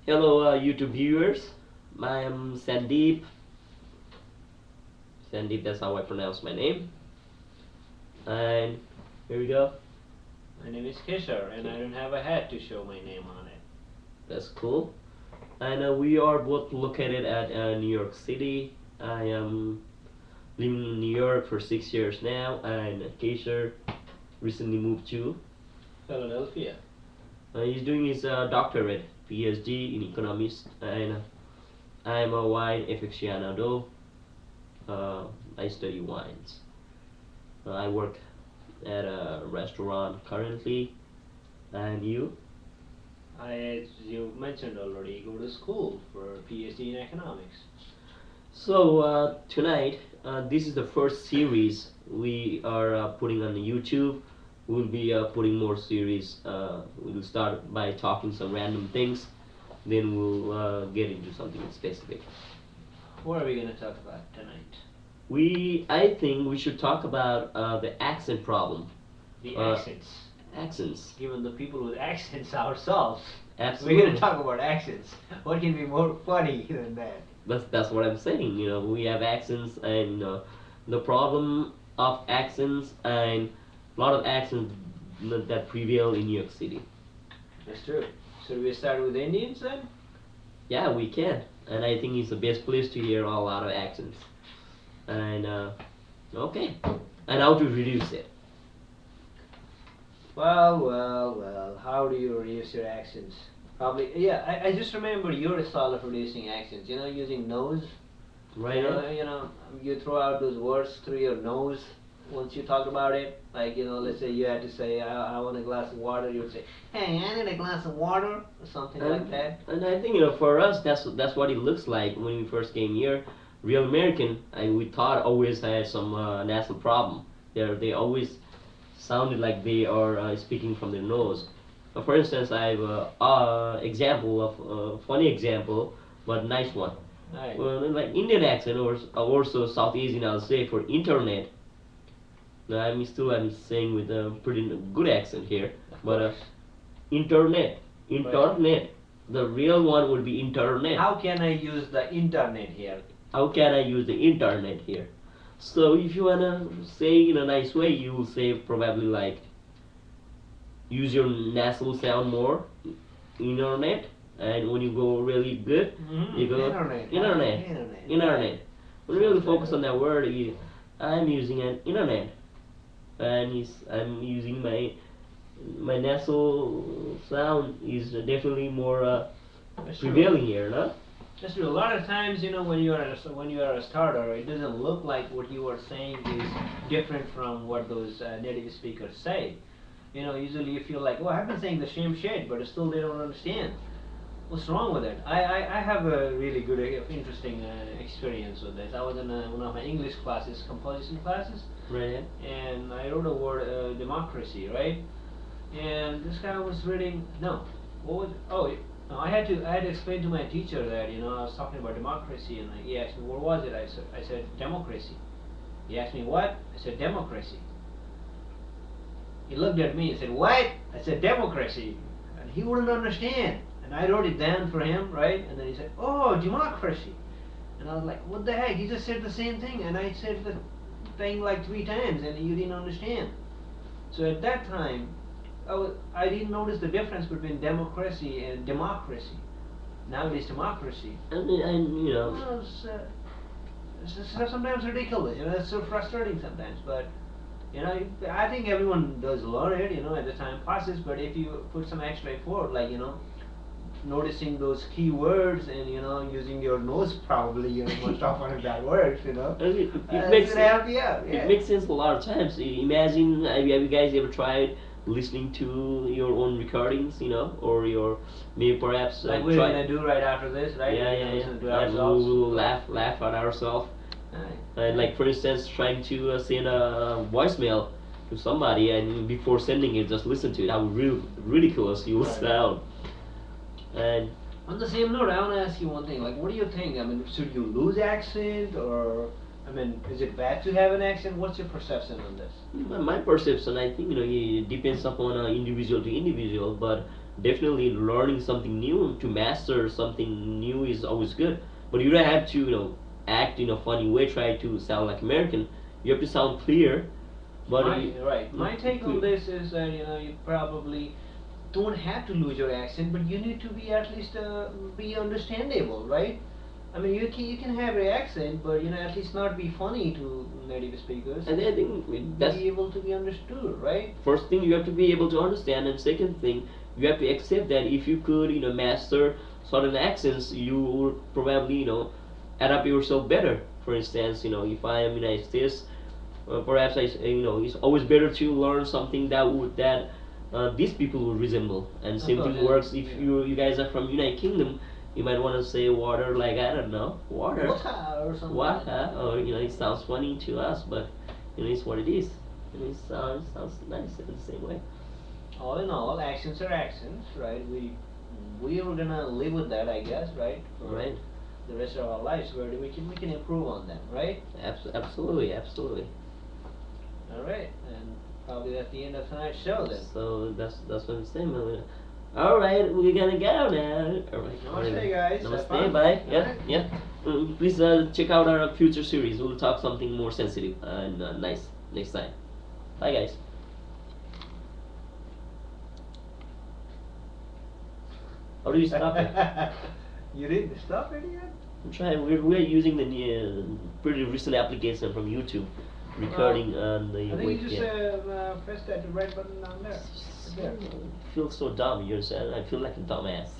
Hello, YouTube viewers. I'm Sandeep. Sandeep, that's how I pronounce my name. And here we go. My name is Kishore, and I don't have a hat to show my name on it. That's cool. And we are both located at New York City. I am living in New York for 6 years now, and Kishore recently moved to. Philadelphia. He's doing his doctorate, PhD in economics, and I'm a wine aficionado. I study wines. I work at a restaurant currently, and you? As you mentioned already, go to school for PhD in economics. So tonight, this is the first series we are putting on YouTube. We'll be putting more series. We'll start by talking some random things, then we'll get into something specific. What are we going to talk about tonight? I think we should talk about the accent problem. The accents. Accents. Given the people with accents ourselves, Absolutely. we're going to talk about accents. What can be more funny than that? That's what I'm saying. We have accents, and the problem of accents, and a lot of accents that prevail in New York City. That's true. So we start with Indians then? Yeah, we can, and I think it's the best place to hear a lot of accents. And okay, and how to reduce it? Well, how do you reduce your accents? Probably, yeah, I just remember your style of reducing accents, using nose. Right. You throw out those words through your nose once you talk about it. Like, let's say you had to say, I want a glass of water, you would say, hey, I need a glass of water, or something like that. And I think, for us, that's what it looks like when we first came here. Real American, we thought always had some nasal problem. They always sounded like they are speaking from their nose. For instance, I have a example of funny example, but nice one. Right. Well, like Indian accent, or also South Asian, I'll say for internet. Now, I'm saying with a pretty good accent here, but internet, Right. the real one would be internet. How can I use the internet here? How can I use the internet here? So if you wanna say in a nice way, you will say probably like use your nasal sound more, internet, and when you go really good, you go Internet. internet. When you really focus on that word, I'm using an internet, and I'm using my nasal sound is definitely more That's true. prevailing here, no? That's true. A lot of times, when you are a starter, it doesn't look like what you are saying is different from what those native speakers say. Usually you feel like, oh, I've been saying the same shit, but still they don't understand. What's wrong with it? I have a really good, interesting experience with this. I was in one of my English classes, composition classes, Right. and I wrote a word, democracy, right? And this guy was reading, no, what was it? Oh, no, I had to explain to my teacher that, I was talking about democracy, and he asked me, what was it? I said, democracy. He asked me, what? I said, democracy. He looked at me and said, what? I said, democracy. And he wouldn't understand. And I wrote it down for him, right? And then he said, oh, democracy. And I was like, what the heck? He just said the same thing, and I said the thing like 3 times, and you didn't understand. So at that time, I didn't notice the difference between democracy and democracy. Now it is democracy. And Well, it's sometimes ridiculous. It's so frustrating sometimes. But I think everyone does learn it. As the time passes. But if you put some extra effort, like noticing those key words and using your nose probably most often if that works. and it makes It's gonna help you out. Yeah. it makes sense a lot of times. Imagine, have you guys ever tried listening to your own recordings, or your maybe perhaps Like we're try. gonna do right after this, right? Yeah, We're yeah, gonna yeah. listen to And ourselves. we'll laugh at ourselves. Right. And like for instance, trying to send a voicemail to somebody, and before sending it, just listen to it. How ridiculous you will Right. sound. And On the same note, I want to ask you one thing. Like, what do you think? I mean, should you lose accent, or is it bad to have an accent? What's your perception on this? my perception, I think, it depends upon individual to individual, but definitely learning something new to master something new is always good. But you don't have to, act in a funny way, try to sound like American. You have to sound clear, but My take on this is that you probably don't have to lose your accent, but you need to be at least be understandable, right? I mean, you can have your accent, but at least not be funny to native speakers. And I think that's Be able to be understood, right? first thing you have to be able to understand, and second thing you have to accept that if you could master certain accents, you would probably adapt yourself better. For instance, if I am in United States, perhaps it's always better to learn something that these people will resemble. And same course, thing yeah, works if yeah. you guys are from United Kingdom. You might want to say water, like, I don't know, water, Water or something. water, or it sounds funny to us, but it's what it is. It sounds nice in the same way. All in all, accents are accents, right? We are gonna live with that, I guess, right? For Right. the rest of our lives, where we can improve on them, right? Absolutely, absolutely. All right, and probably that's the end of tonight's show then. So that's what I'm saying. All right, we're gonna go now. All right. Namaste, guys. Have Namaste. fun. Bye. Yeah. Alright. Yeah. Please check out our future series. We'll talk something more sensitive and nice next time. Bye, guys. How do you stop it? You didn't stop it yet? I'm trying. We're using the new, pretty recent application from YouTube, recording on the I think you just webcam. press that red button down there. Right there. I feel so dumb. You understand? I feel like a dumbass.